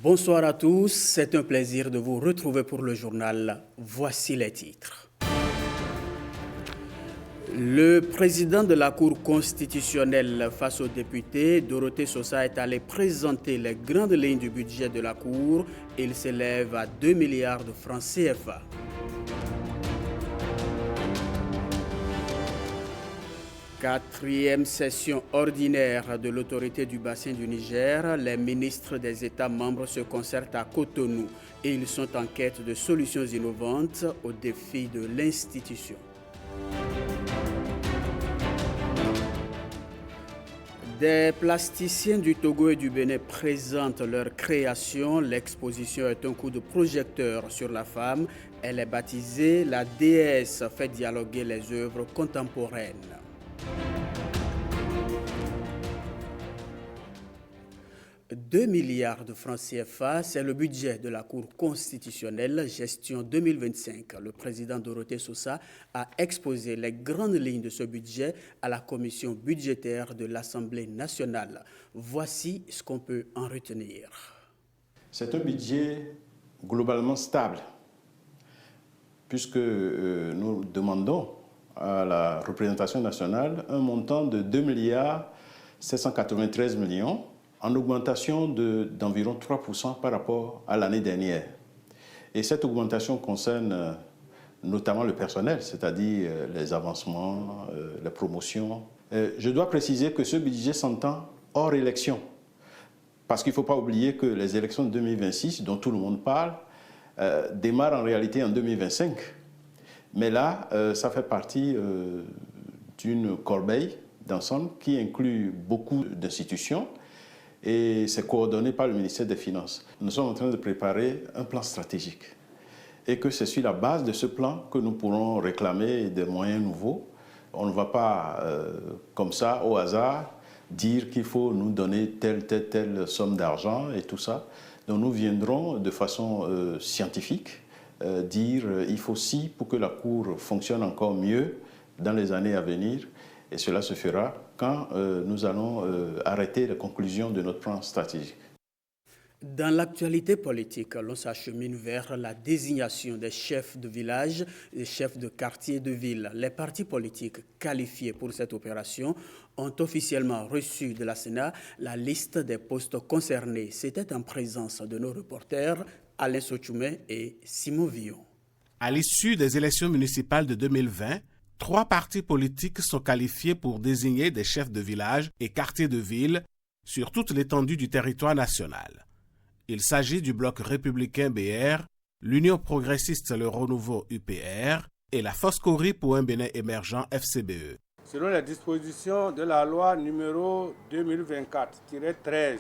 Bonsoir à tous, c'est un plaisir de vous retrouver pour le journal. Voici les titres. Le président de la Cour constitutionnelle face aux députés, Dorothée Sosa, est allé présenter les grandes lignes du budget de la Cour. Il s'élève à 2 milliards de francs CFA. Quatrième session ordinaire de l'autorité du bassin du Niger, les ministres des États membres se concertent à Cotonou et ils sont en quête de solutions innovantes aux défis de l'institution. Des plasticiens du Togo et du Bénin présentent leur création. L'exposition est un coup de projecteur sur la femme. Elle est baptisée « La déesse fait dialoguer les œuvres contemporaines ». 2 milliards de francs CFA, c'est le budget de la Cour constitutionnelle, gestion 2025. Le président Dorothée Sosa a exposé les grandes lignes de ce budget à la commission budgétaire de l'Assemblée nationale. Voici ce qu'on peut en retenir. C'est un budget globalement stable, puisque nous demandons à la représentation nationale un montant de 2 milliards 793 millions, en augmentation d'environ 3% par rapport à l'année dernière. Et cette augmentation concerne notamment le personnel, c'est-à-dire les avancements, les promotions. Je dois préciser que ce budget s'entend hors élection, parce qu'il ne faut pas oublier que les élections de 2026, dont tout le monde parle, démarrent en réalité en 2025. Mais là, ça fait partie d'une corbeille d'ensemble qui inclut beaucoup d'institutions, et c'est coordonné par le ministère des Finances. Nous sommes en train de préparer un plan stratégique et que c'est sur la base de ce plan que nous pourrons réclamer des moyens nouveaux. On ne va pas, comme ça, au hasard, dire qu'il faut nous donner telle somme d'argent et tout ça. Donc nous viendrons de façon scientifique dire il faut si pour que la Cour fonctionne encore mieux dans les années à venir. Et cela se fera quand nous allons arrêter les conclusions de notre plan stratégique. Dans l'actualité politique, l'on s'achemine vers la désignation des chefs de village et chefs de quartier de ville. Les partis politiques qualifiés pour cette opération ont officiellement reçu de la Sénat la liste des postes concernés. C'était en présence de nos reporters Alain Sochoumé et Simon Villon. À l'issue des élections municipales de 2020, 3 partis politiques sont qualifiés pour désigner des chefs de village et quartiers de ville sur toute l'étendue du territoire national. Il s'agit du Bloc républicain BR, l'Union progressiste Le Renouveau UPR et la Foscori pour un Bénin émergent FCBE. Selon les dispositions de la loi numéro 2024-13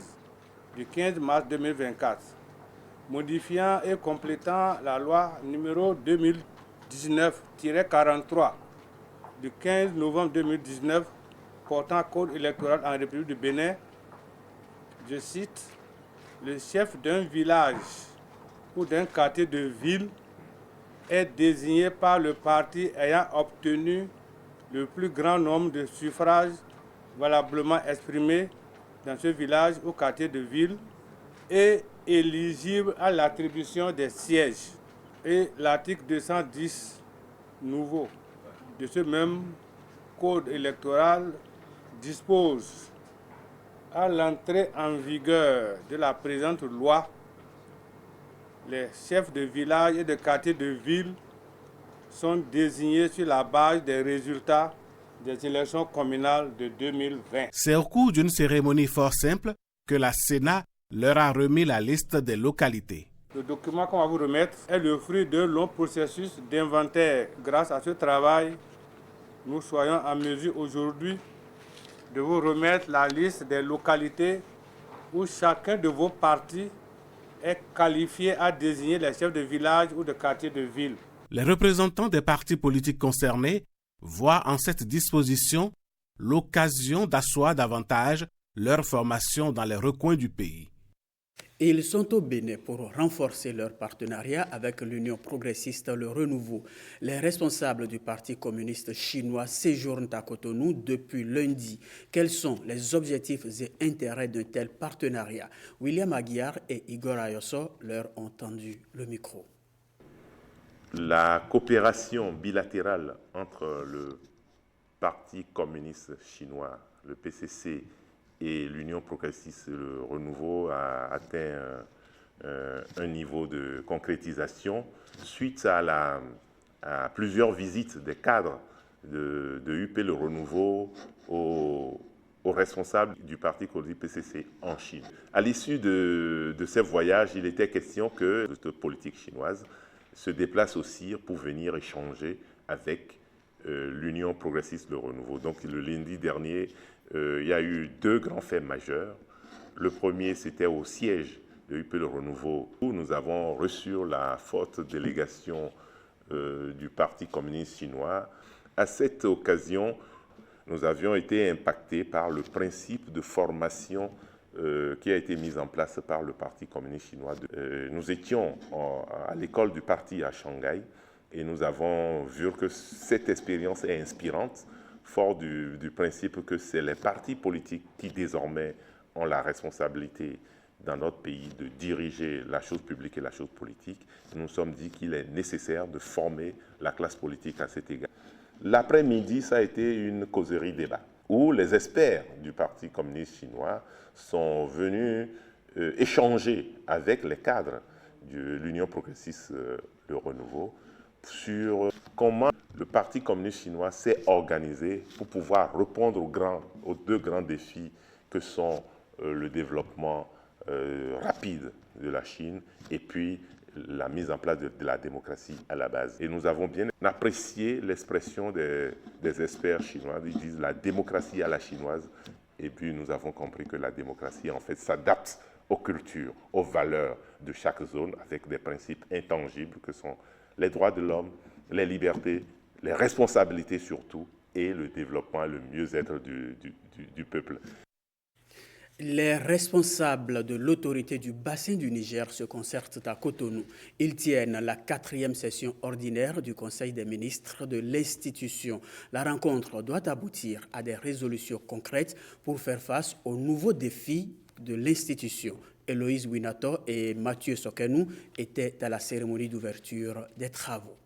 du 15 mars 2024, modifiant et complétant la loi numéro 2019-43 du 15 novembre 2019 portant code électoral en République du Bénin, je cite, le chef d'un village ou d'un quartier de ville est désigné par le parti ayant obtenu le plus grand nombre de suffrages valablement exprimés dans ce village ou quartier de ville et éligible à l'attribution des sièges. Et l'article 210 nouveau de ce même code électoral dispose à l'entrée en vigueur de la présente loi, les chefs de village et de quartier de ville sont désignés sur la base des résultats des élections communales de 2020. C'est au cours d'une cérémonie fort simple que la Sénat leur a remis la liste des localités. Le document qu'on va vous remettre est le fruit d'un long processus d'inventaire. Grâce à ce travail, nous soyons en mesure aujourd'hui de vous remettre la liste des localités où chacun de vos partis est qualifié à désigner les chefs de village ou de quartier de ville. Les représentants des partis politiques concernés voient en cette disposition l'occasion d'asseoir davantage leur formation dans les recoins du pays. Ils sont au Bénin pour renforcer leur partenariat avec l'Union progressiste Le Renouveau. Les responsables du Parti communiste chinois séjournent à Cotonou depuis lundi. Quels sont les objectifs et intérêts d'un tel partenariat? William Aguiar et Igor Ayoso leur ont tendu le micro. La coopération bilatérale entre le Parti communiste chinois, le PCC, et l'Union progressiste Le Renouveau a atteint un niveau de concrétisation suite à plusieurs visites des cadres de UP Le Renouveau aux responsables du Parti communiste PCC en Chine. À l'issue de ces voyages, il était question que cette politique chinoise se déplace aussi pour venir échanger avec l'Union progressiste Le Renouveau. Donc le lundi dernier, il y a eu deux grands faits majeurs. Le premier, c'était au siège de UP Le Renouveau, où nous avons reçu la forte délégation du Parti communiste chinois. À cette occasion, nous avions été impactés par le principe de formation qui a été mis en place par le Parti communiste chinois. Nous étions à l'école du parti à Shanghai et nous avons vu que cette expérience est inspirante, fort du principe que c'est les partis politiques qui désormais ont la responsabilité dans notre pays de diriger la chose publique et la chose politique. Nous nous sommes dit qu'il est nécessaire de former la classe politique à cet égard. L'après-midi, ça a été une causerie débat où les experts du Parti communiste chinois sont venus échanger avec les cadres de l'Union progressiste Le Renouveau sur comment le Parti communiste chinois s'est organisé pour pouvoir répondre aux deux grands défis que sont le développement rapide de la Chine et puis la mise en place de la démocratie à la base. Et nous avons bien apprécié l'expression des experts chinois. Ils disent la démocratie à la chinoise. Et puis nous avons compris que la démocratie, en fait, s'adapte aux cultures, aux valeurs de chaque zone avec des principes intangibles que sont les droits de l'homme, les libertés, les responsabilités surtout et le développement, le mieux-être du peuple. Les responsables de l'autorité du bassin du Niger se concertent à Cotonou. Ils tiennent la 4e session ordinaire du Conseil des ministres de l'institution. La rencontre doit aboutir à des résolutions concrètes pour faire face aux nouveaux défis de l'institution. Héloïse Winato et Mathieu Sokenou étaient à la cérémonie d'ouverture des travaux.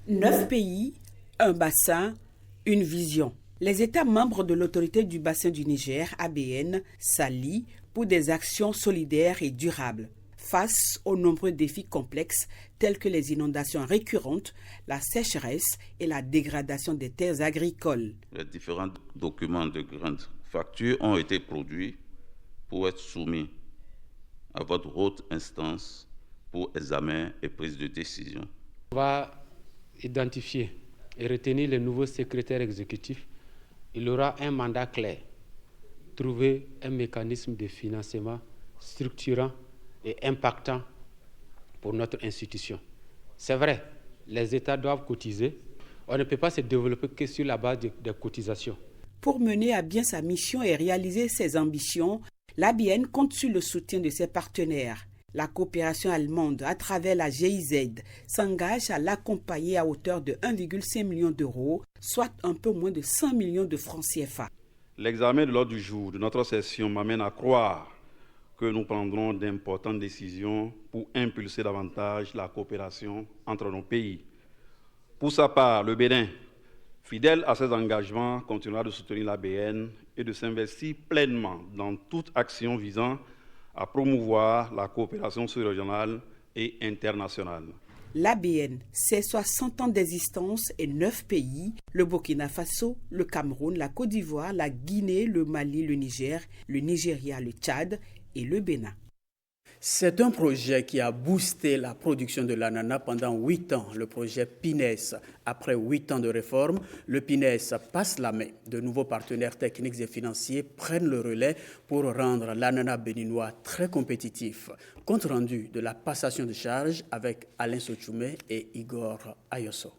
9 pays, un bassin, une vision. Les États membres de l'autorité du bassin du Niger, ABN, s'allient pour des actions solidaires et durables face aux nombreux défis complexes tels que les inondations récurrentes, la sécheresse et la dégradation des terres agricoles. Les différents documents de grande facture ont été produits pour être soumis à votre haute instance pour examen et prise de décision. On va identifier et retenir les nouveaux secrétaires exécutifs. Il aura un mandat clair, trouver un mécanisme de financement structurant et impactant pour notre institution. C'est vrai, les États doivent cotiser. On ne peut pas se développer que sur la base des cotisations. Pour mener à bien sa mission et réaliser ses ambitions, l'ABN compte sur le soutien de ses partenaires. La coopération allemande, à travers la GIZ, s'engage à l'accompagner à hauteur de 1,5 million d'euros, soit un peu moins de 100 millions de francs CFA. L'examen de l'ordre du jour de notre session m'amène à croire que nous prendrons d'importantes décisions pour impulser davantage la coopération entre nos pays. Pour sa part, le Bénin, fidèle à ses engagements, continuera de soutenir l'ABN et de s'investir pleinement dans toute action visant à promouvoir la coopération sous-régionale et internationale. L'ABN, c'est 60 ans d'existence et 9 pays, le Burkina Faso, le Cameroun, la Côte d'Ivoire, la Guinée, le Mali, le Niger, le Nigeria, le Tchad et le Bénin. C'est un projet qui a boosté la production de l'ananas pendant 8 ans, le projet PINES. Après 8 ans de réforme, le PINES passe la main. De nouveaux partenaires techniques et financiers prennent le relais pour rendre l'ananas béninois très compétitif. Compte rendu de la passation de charge avec Alain Sochoumé et Igor Ayoso.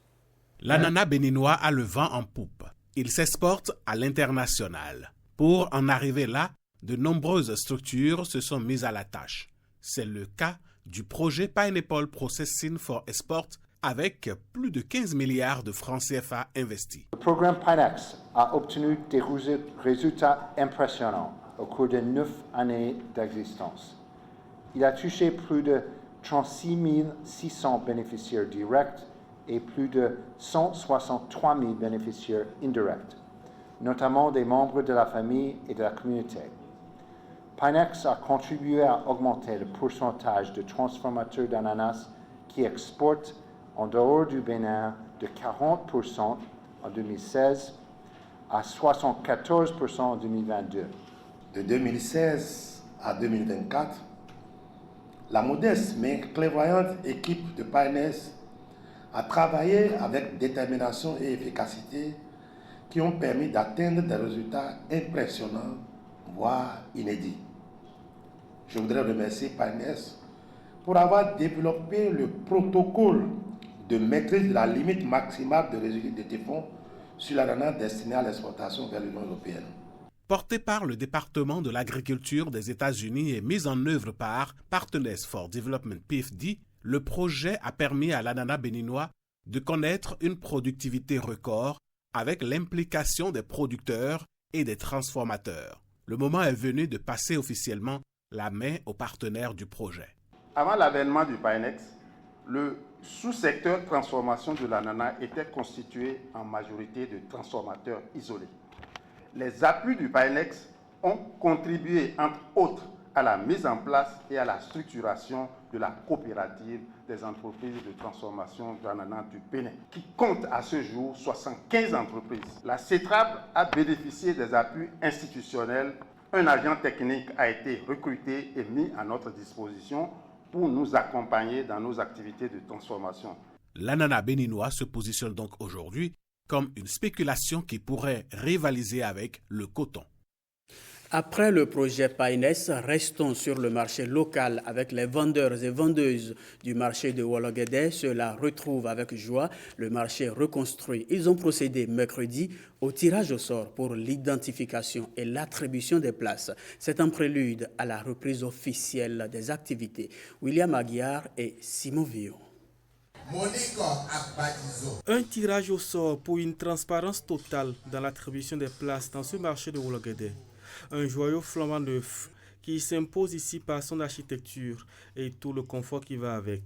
L'ananas béninois a le vent en poupe. Il s'exporte à l'international. Pour en arriver là, de nombreuses structures se sont mises à la tâche. C'est le cas du projet Pineapple Processing for Export avec plus de 15 milliards de francs CFA investis. Le programme Pinex a obtenu des résultats impressionnants au cours de 9 années d'existence. Il a touché plus de 36 600 bénéficiaires directs et plus de 163 000 bénéficiaires indirects, notamment des membres de la famille et de la communauté. Pinex a contribué à augmenter le pourcentage de transformateurs d'ananas qui exportent en dehors du Bénin de 40% en 2016 à 74% en 2022. De 2016 à 2024, la modeste mais clairvoyante équipe de Pinex a travaillé avec détermination et efficacité qui ont permis d'atteindre des résultats impressionnants, voire inédits. Je voudrais remercier Pinex pour avoir développé le protocole de maîtrise de la limite maximale de résidus de typhon sur l'ananas destiné à l'exportation vers l'Union européenne. Porté par le département de l'agriculture des États-Unis et mis en œuvre par Partners for Development PFD, le projet a permis à l'ananas béninois de connaître une productivité record avec l'implication des producteurs et des transformateurs. Le moment est venu de passer officiellement la main aux partenaires du projet. Avant l'avènement du Pinex, le sous-secteur transformation de l'ananas était constitué en majorité de transformateurs isolés. Les appuis du Pinex ont contribué, entre autres, à la mise en place et à la structuration de la coopérative des entreprises de transformation d'ananas du Bénin, qui compte à ce jour 75 entreprises. La CETRAP a bénéficié des appuis institutionnels. Un agent technique a été recruté et mis à notre disposition pour nous accompagner dans nos activités de transformation. L'ananas béninois se positionne donc aujourd'hui comme une spéculation qui pourrait rivaliser avec le coton. Après le projet Pinex, restons sur le marché local avec les vendeurs et vendeuses du marché de Wologede. Ceux-là retrouvent avec joie le marché reconstruit. Ils ont procédé mercredi au tirage au sort pour l'identification et l'attribution des places. C'est un prélude à la reprise officielle des activités. William Aguiar et Simon Villon. Un tirage au sort pour une transparence totale dans l'attribution des places dans ce marché de Wologede. Un joyau flambant neuf qui s'impose ici par son architecture et tout le confort qui va avec.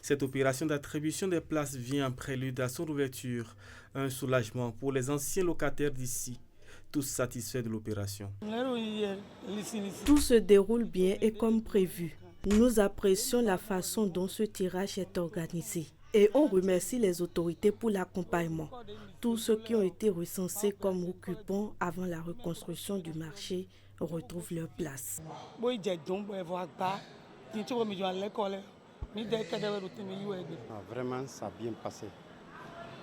Cette opération d'attribution des places vient en prélude à son ouverture, un soulagement pour les anciens locataires d'ici, tous satisfaits de l'opération. Tout se déroule bien et comme prévu. Nous apprécions la façon dont ce tirage est organisé. Et on remercie les autorités pour l'accompagnement. Tous ceux qui ont été recensés comme occupants avant la reconstruction du marché retrouvent leur place. Vraiment, ça a bien passé.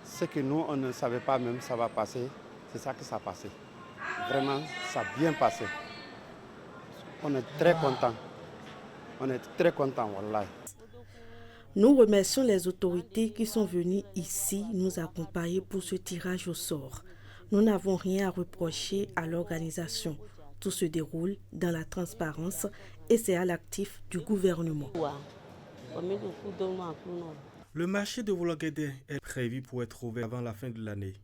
Ce que nous, on ne savait pas même ça va passer, c'est ça que ça a passé. Vraiment, ça a bien passé. On est très contents. On est très contents, wallah. Nous remercions les autorités qui sont venues ici nous accompagner pour ce tirage au sort. Nous n'avons rien à reprocher à l'organisation. Tout se déroule dans la transparence et c'est à l'actif du gouvernement. Le marché de Wologede est prévu pour être ouvert avant la fin de l'année.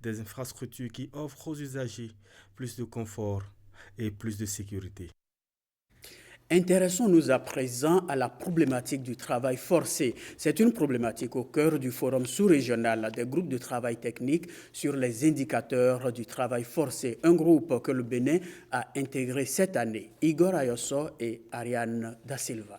Des infrastructures qui offrent aux usagers plus de confort et plus de sécurité. Intéressons-nous à présent à la problématique du travail forcé. C'est une problématique au cœur du forum sous-régional des groupes de travail technique sur les indicateurs du travail forcé, un groupe que le Bénin a intégré cette année. Igor Ayosso et Ariane Da Silva.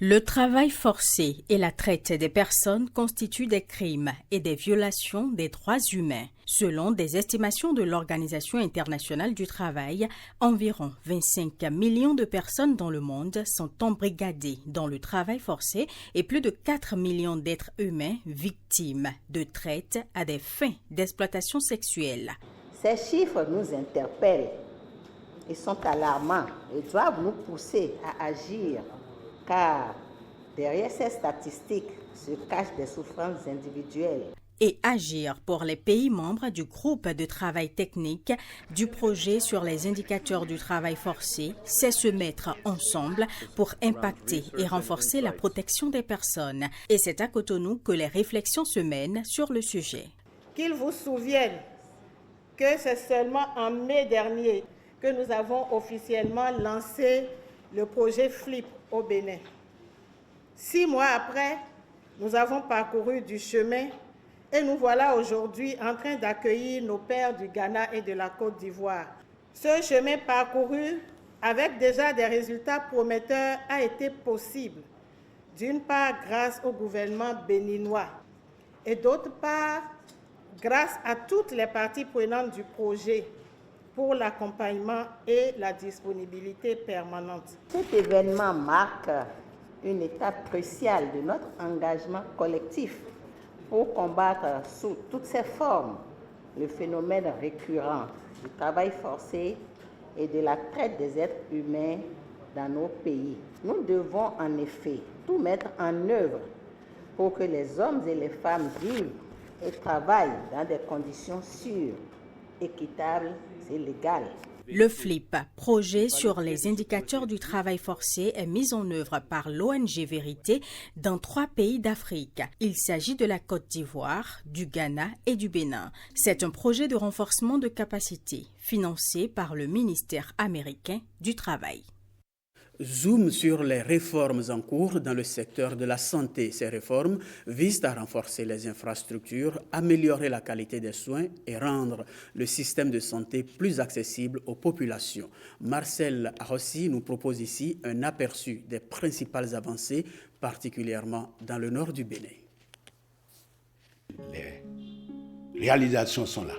Le travail forcé et la traite des personnes constituent des crimes et des violations des droits humains. Selon des estimations de l'Organisation internationale du travail, environ 25 millions de personnes dans le monde sont embrigadées dans le travail forcé et plus de 4 millions d'êtres humains victimes de traite à des fins d'exploitation sexuelle. Ces chiffres nous interpellent et sont alarmants et doivent nous pousser à agir. Car derrière ces statistiques se cachent des souffrances individuelles. et agir pour les pays membres du groupe de travail technique du projet sur les indicateurs du travail forcé, c'est se mettre ensemble pour impacter et renforcer la protection des personnes. Et c'est à Cotonou que les réflexions se mènent sur le sujet. Qu'ils vous souviennent que c'est seulement en mai dernier que nous avons officiellement lancé le projet FLIP au Bénin. 6 mois après, nous avons parcouru du chemin et nous voilà aujourd'hui en train d'accueillir nos pairs du Ghana et de la Côte d'Ivoire. Ce chemin parcouru avec déjà des résultats prometteurs a été possible, d'une part grâce au gouvernement béninois et d'autre part grâce à toutes les parties prenantes du projet pour l'accompagnement et la disponibilité permanente. Cet événement marque une étape cruciale de notre engagement collectif pour combattre sous toutes ses formes le phénomène récurrent du travail forcé et de la traite des êtres humains dans nos pays. Nous devons en effet tout mettre en œuvre pour que les hommes et les femmes vivent et travaillent dans des conditions sûres, équitables et légales. Le FLIP, projet sur les indicateurs du travail forcé, est mis en œuvre par l'ONG Vérité dans 3 pays d'Afrique. Il s'agit de la Côte d'Ivoire, du Ghana et du Bénin. C'est un projet de renforcement de capacité financé par le ministère américain du Travail. Zoom sur les réformes en cours dans le secteur de la santé. Ces réformes visent à renforcer les infrastructures, améliorer la qualité des soins et rendre le système de santé plus accessible aux populations. Marcel Rossi nous propose ici un aperçu des principales avancées, particulièrement dans le nord du Bénin. Les réalisations sont là.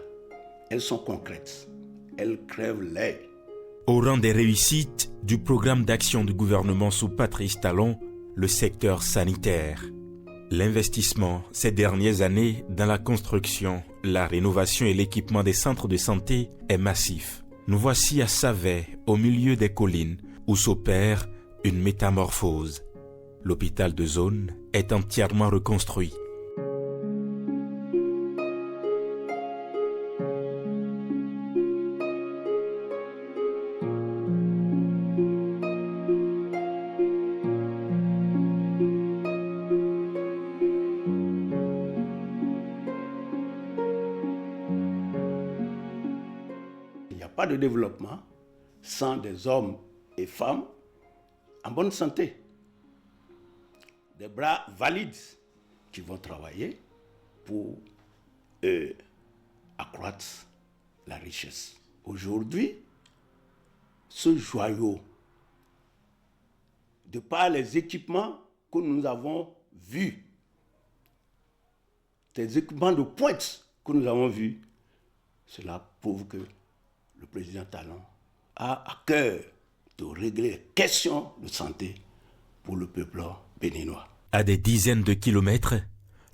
Elles sont concrètes. Elles crèvent l'œil. Au rang des réussites du programme d'action du gouvernement sous Patrice Talon, le secteur sanitaire. L'investissement ces dernières années dans la construction, la rénovation et l'équipement des centres de santé est massif. Nous voici à Savet, au milieu des collines, où s'opère une métamorphose. L'hôpital de zone est entièrement reconstruit. Pas de développement sans des hommes et femmes en bonne santé. Des bras valides qui vont travailler pour accroître la richesse. Aujourd'hui, ce joyau, de par les équipements que nous avons vus, des équipements de pointe que nous avons vus, cela prouve que le président Talon a à cœur de régler les questions de santé pour le peuple béninois. À des dizaines de kilomètres,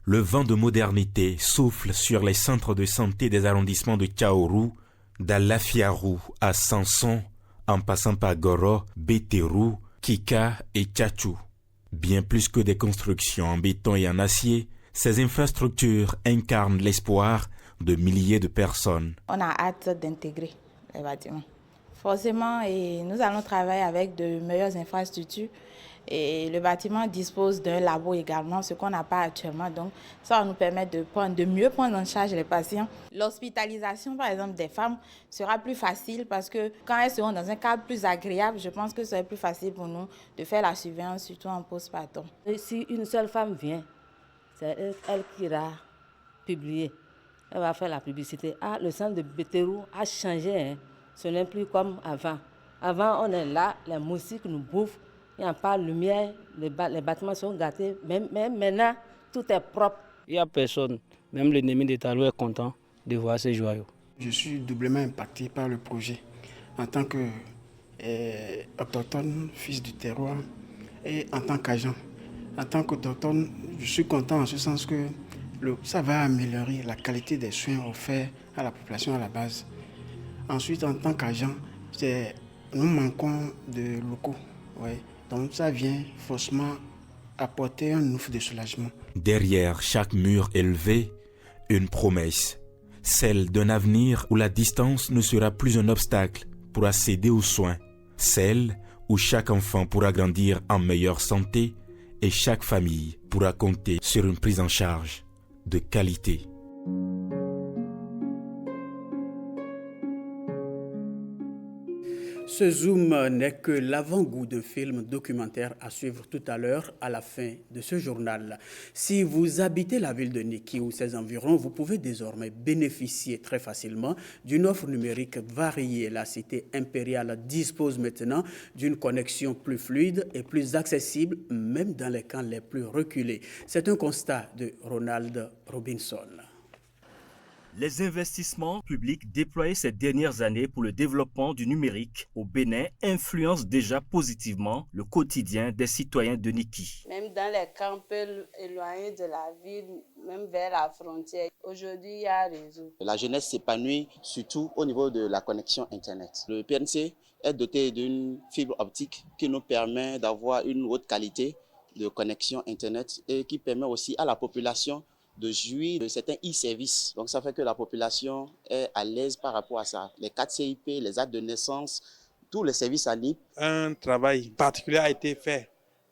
le vent de modernité souffle sur les centres de santé des arrondissements de Tchaourou, d'Alafiarou à Sanson, en passant par Goro, Béterou, Kika et Tchatchou. Bien plus que des constructions en béton et en acier, ces infrastructures incarnent l'espoir de milliers de personnes. On a hâte d'intégrer les bâtiments. Forcément, nous allons travailler avec de meilleures infrastructures et le bâtiment dispose d'un labo également, ce qu'on n'a pas actuellement. Donc, ça va nous permettre de mieux prendre en charge les patients. L'hospitalisation, par exemple, des femmes sera plus facile parce que quand elles seront dans un cadre plus agréable, je pense que ce sera plus facile pour nous de faire la surveillance, surtout en postpartum. Si une seule femme vient, c'est elle qui ira publier. Elle va faire la publicité. Ah, le centre de Béterou a changé. Hein. Ce n'est plus comme avant. Avant, on est là, les moustiques nous bouffent. Il n'y a pas de lumière, les bâtiments sont gâtés. Même maintenant, tout est propre. Il n'y a personne. Même l'ennemi de Talon est content de voir ces joyaux. Je suis doublement impacté par le projet en tant qu'autochtone, fils du terroir, et en tant qu'agent. En tant qu'autochtone, je suis content en ce sens que ça va améliorer la qualité des soins offerts à la population à la base. Ensuite, en tant qu'agent, nous manquons de locaux. Ouais. Donc ça vient forcément apporter un ouf de soulagement. Derrière chaque mur élevé, Une promesse, celle d'un avenir où la distance ne sera plus un obstacle pour accéder aux soins, celle où chaque enfant pourra grandir en meilleure santé et chaque famille pourra compter sur une prise en charge de qualité. Ce zoom n'est que l'avant-goût d'un film documentaire à suivre tout à l'heure à la fin de ce journal. Si vous habitez la ville de Niki ou ses environs, vous pouvez désormais bénéficier très facilement d'une offre numérique variée. La cité impériale dispose maintenant d'une connexion plus fluide et plus accessible, même dans les camps les plus reculés. C'est un constat de Ronald Robinson. Les investissements publics déployés ces dernières années pour le développement du numérique au Bénin influencent déjà positivement le quotidien des citoyens de Niki. Même dans les camps un peu éloignés de la ville, même vers la frontière, aujourd'hui il y a réseau. La jeunesse s'épanouit surtout au niveau de la connexion Internet. Le PNC est doté d'une fibre optique qui nous permet d'avoir une haute qualité de connexion Internet et qui permet aussi à la population de jouir de certains e-services. Donc ça fait que la population est à l'aise par rapport à ça. Les 4 CIP, les actes de naissance, tous les services en ligne. Un travail particulier a été fait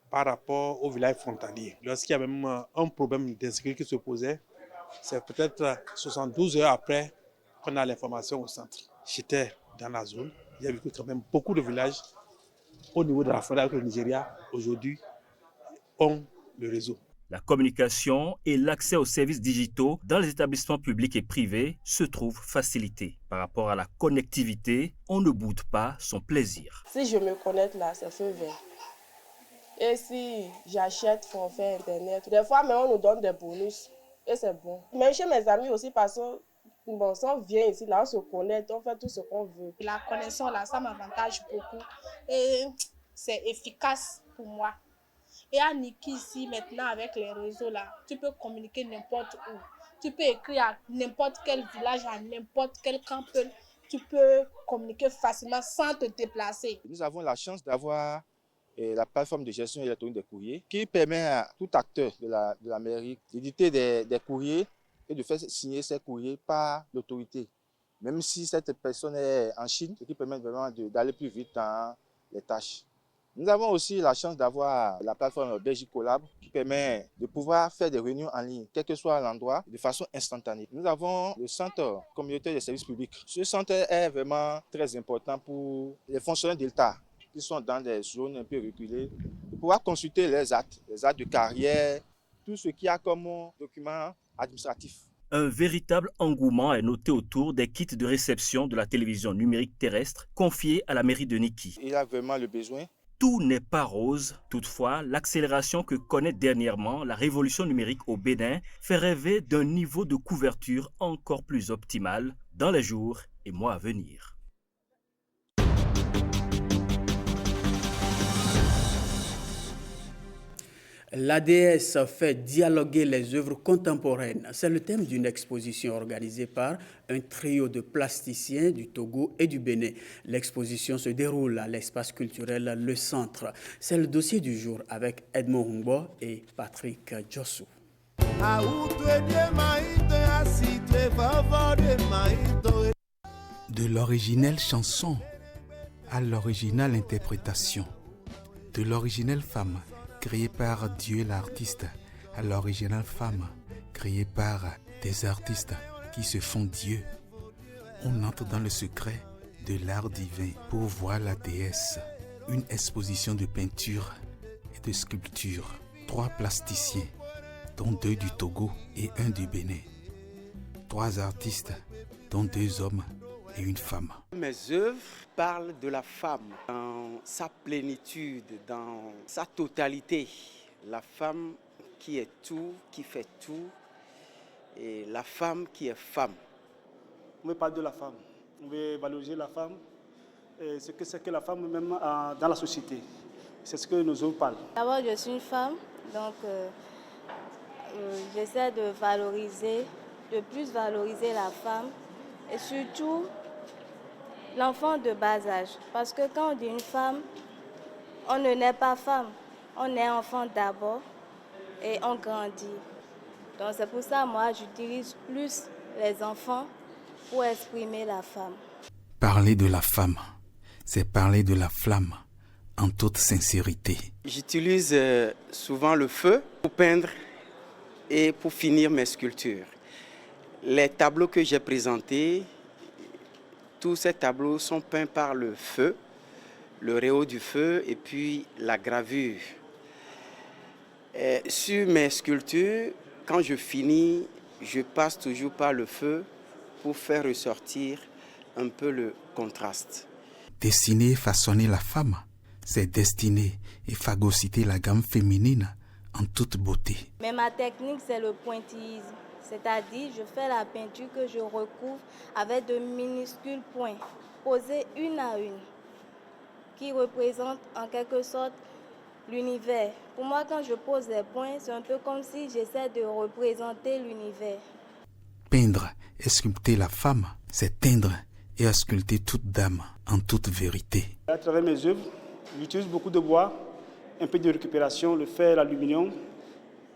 par rapport au village frontalier. Lorsqu'il y a même un problème d'insécurité qui se posait, c'est peut-être 72 heures après qu'on a l'information au centre. J'étais dans la zone, il y a eu quand même beaucoup de villages au niveau de la frontière avec le Nigeria, aujourd'hui, ont le réseau. La communication et l'accès aux services digitaux dans les établissements publics et privés se trouvent facilités. Par rapport à la connectivité, on ne boude pas son plaisir. Si je me connecte là, c'est feu vert. Et si j'achète forfait Internet, des fois même on nous donne des bonus et c'est bon. Mais chez mes amis aussi, parce que bon, si on vient ici, là on se connecte, on fait tout ce qu'on veut. La connexion là, ça m'avantage beaucoup et c'est efficace pour moi. Et à Niki ici, maintenant, avec les réseaux là, tu peux communiquer n'importe où. Tu peux écrire à n'importe quel village, à n'importe quel camp. Tu peux communiquer facilement sans te déplacer. Nous avons la chance d'avoir la plateforme de gestion électronique des courriers qui permet à tout acteur de la mairie d'éditer des courriers et de faire signer ces courriers par l'autorité. Même si cette personne est en Chine, ce qui permet vraiment d'aller plus vite dans les tâches. Nous avons aussi la chance d'avoir la plateforme Belgique Collab qui permet de pouvoir faire des réunions en ligne, quel que soit l'endroit, de façon instantanée. Nous avons le centre communautaire des services publics. Ce centre est vraiment très important pour les fonctionnaires de l'État qui sont dans des zones un peu reculées, de pouvoir consulter les actes de carrière, tout ce qu'il y a comme document administratif. Un véritable engouement est noté autour des kits de réception de la télévision numérique terrestre confiés à la mairie de Niki. Il y a vraiment le besoin. Tout n'est pas rose. Toutefois, l'accélération que connaît dernièrement la révolution numérique au Bénin fait rêver d'un niveau de couverture encore plus optimal dans les jours et mois à venir. L'ADS fait dialoguer les œuvres contemporaines. C'est le thème d'une exposition organisée par un trio de plasticiens du Togo et du Bénin. L'exposition se déroule à l'espace culturel Le Centre. C'est le dossier du jour avec Edmond Humbo et Patrick Jossou. De l'originelle chanson à l'originale interprétation, de l'originelle femme créée par Dieu l'artiste à l'originale femme créée par des artistes qui se font Dieu. On entre dans le secret de l'art divin pour voir la déesse. Une exposition de peinture et de sculpture. 3 plasticiens, dont 2 du Togo et 1 du Bénin. 3 artistes, dont 2 hommes et une femme. Mes œuvres parlent de la femme dans sa plénitude, dans sa totalité. La femme qui est tout, qui fait tout, et la femme qui est femme. On veut parler de la femme, on veut valoriser la femme, et ce que c'est que la femme même dans la société. C'est ce que nos œuvres parlent. D'abord, je suis une femme, donc j'essaie de plus valoriser la femme, et surtout l'enfant de bas âge. Parce que quand on dit une femme, on ne naît pas femme. On est enfant d'abord et on grandit. Donc c'est pour ça, moi, j'utilise plus les enfants pour exprimer la femme. Parler de la femme, c'est parler de la flamme en toute sincérité. J'utilise souvent le feu pour peindre et pour finir mes sculptures. Les tableaux que j'ai présentés, tous ces tableaux sont peints par le feu, le réau du feu et puis la gravure. Sur mes sculptures, quand je finis, je passe toujours par le feu pour faire ressortir un peu le contraste. Dessiner et façonner la femme, c'est destiner et phagocyter la gamme féminine en toute beauté. Mais ma technique, c'est le pointillisme. C'est-à-dire, je fais la peinture que je recouvre avec de minuscules points, posés une à une, qui représentent en quelque sorte l'univers. Pour moi, quand je pose les points, c'est un peu comme si j'essaie de représenter l'univers. Peindre et sculpter la femme, c'est teindre et sculpter toute dame en toute vérité. À travers mes œuvres, j'utilise beaucoup de bois, un peu de récupération, le fer, l'aluminium.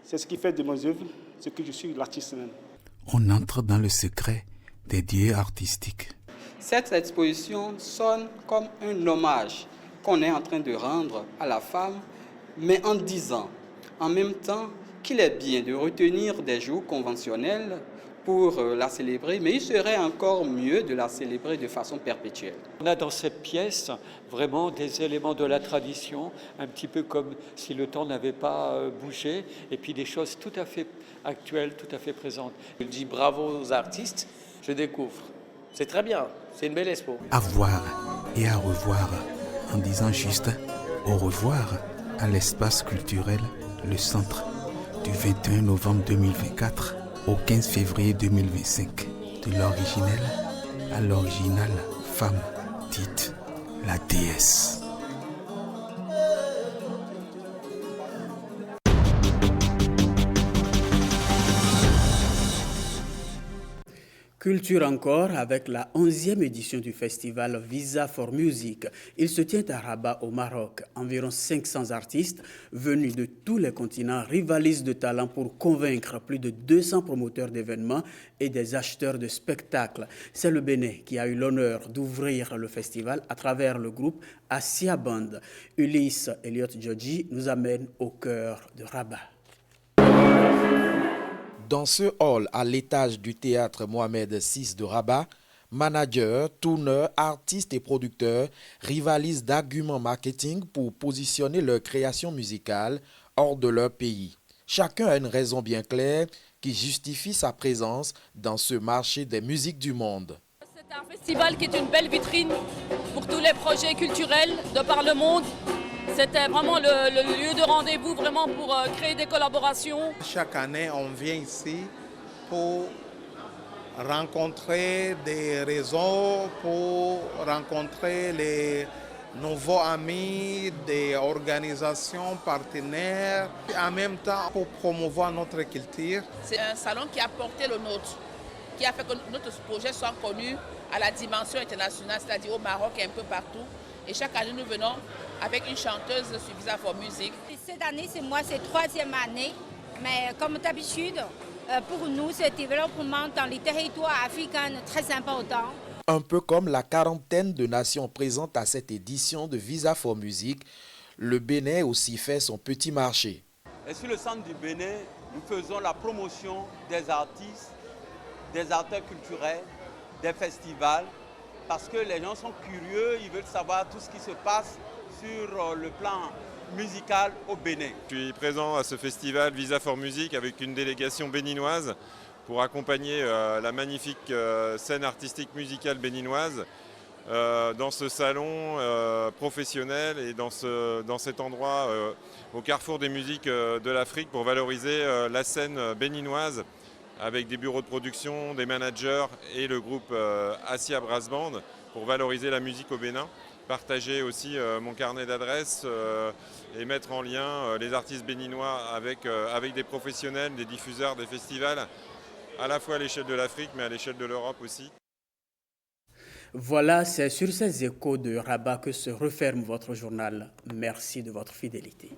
C'est ce qui fait de mes œuvres ce que je suis l'artiste même. On entre dans le secret des dieux artistiques. Cette exposition sonne comme un hommage qu'on est en train de rendre à la femme, mais en disant en même temps qu'il est bien de retenir des jours conventionnels pour la célébrer, mais il serait encore mieux de la célébrer de façon perpétuelle. On a dans cette pièce vraiment des éléments de la tradition, un petit peu comme si le temps n'avait pas bougé, et puis des choses tout à fait actuelles, tout à fait présentes. Je dis bravo aux artistes, je découvre. C'est très bien, c'est une belle expo. À voir et à revoir, en disant juste au revoir à l'espace culturel Le Centre du 21 novembre 2024 au 15 février 2025, de l'originel à l'originale femme dite la déesse. Culture encore avec la 11e édition du festival Visa for Music. Il se tient à Rabat au Maroc. Environ 500 artistes venus de tous les continents rivalisent de talent pour convaincre plus de 200 promoteurs d'événements et des acheteurs de spectacles. C'est le Bénin qui a eu l'honneur d'ouvrir le festival à travers le groupe Asia Band. Ulysse Elliott Djodji nous amène au cœur de Rabat. Dans ce hall à l'étage du théâtre Mohamed VI de Rabat, managers, tourneurs, artistes et producteurs rivalisent d'arguments marketing pour positionner leur création musicale hors de leur pays. Chacun a une raison bien claire qui justifie sa présence dans ce marché des musiques du monde. C'est un festival qui est une belle vitrine pour tous les projets culturels de par le monde. C'était vraiment le lieu de rendez-vous vraiment pour créer des collaborations. Chaque année, on vient ici pour rencontrer des réseaux, pour rencontrer les nouveaux amis, des organisations partenaires, en même temps pour promouvoir notre culture. C'est un salon qui a porté le nôtre, qui a fait que notre projet soit connu à la dimension internationale, c'est-à-dire au Maroc et un peu partout. Et chaque année, nous venons avec une chanteuse sur Visa for Music. Cette année, c'est 3e année. Mais comme d'habitude, pour nous, ce développement dans les territoires africains est très important. Un peu comme la quarantaine de nations présentes à cette édition de Visa for Music, le Bénin aussi fait son petit marché. Et sur le centre du Bénin, nous faisons la promotion des artistes, des acteurs culturels, des festivals, parce que les gens sont curieux, ils veulent savoir tout ce qui se passe sur le plan musical au Bénin. Je suis présent à ce festival Visa for Music avec une délégation béninoise pour accompagner la magnifique scène artistique musicale béninoise dans ce salon professionnel et dans cet endroit au carrefour des musiques de l'Afrique pour valoriser la scène béninoise avec des bureaux de production, des managers et le groupe Asia Brass Band pour valoriser la musique au Bénin. Partager aussi mon carnet d'adresses et mettre en lien les artistes béninois avec des professionnels, des diffuseurs, des festivals, à la fois à l'échelle de l'Afrique mais à l'échelle de l'Europe aussi. Voilà, c'est sur ces échos de Rabat que se referme votre journal. Merci de votre fidélité.